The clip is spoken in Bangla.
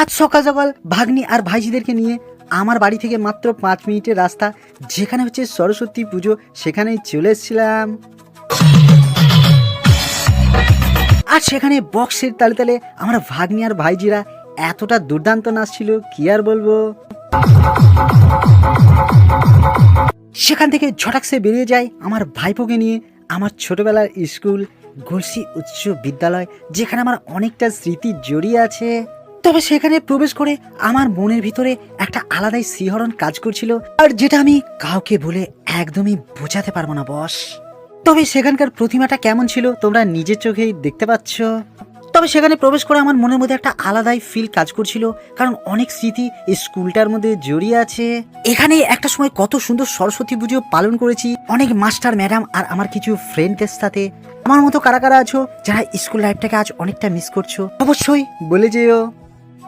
আজ সকাল সকাল ভাগ্নি আর ভাইজিদেরকে নিয়ে আমার বাড়ি থেকে মাত্র 5 মিনিটের রাস্তা, যেখানে হচ্ছে সরস্বতী পুজো, সেখানেই চলে এসেছিলাম। আর সেখানে বক্সের তালে তালে আমার ভাগ্নি আর ভাইজিরা এতটা দুর্দান্ত নাচছিল, কি আর বলবো। সেখান থেকে ঝটাকসে বেরিয়ে যায় আমার ভাইপোকে নিয়ে আমার ছোটবেলার স্কুল গলসি উচ্চ বিদ্যালয়, যেখানে আমার অনেকটা স্মৃতি জড়িয়ে আছে। তবে সেখানে প্রবেশ করে আমার মনের ভিতরে একটা আলাদাই শিহরণ কাজ করছিল, আর যেটা আমি কাউকে বলে একদমই বোঝাতে পারবো না বস। তবে সেখানকার প্রতিমাটা কেমন ছিল তোমরা নিজের চোখেই দেখতে পাচ্ছ। তবে সেখানে প্রবেশ করে আমার মনের মধ্যে একটা আলাদাই ফিল কাজ করছিল, কারণ অনেক স্মৃতি এই স্কুলটার মধ্যে জড়িয়ে আছে। এখানে একটা সময় কত সুন্দর সরস্বতী পুজো পালন করেছি অনেক মাস্টার ম্যাডাম আর আমার কিছু ফ্রেন্ডদের সাথে। আমার মতো কারা কারা আছো যারা স্কুল লাইফটাকে আজ অনেকটা মিস করছো, অবশ্যই বলে যেও।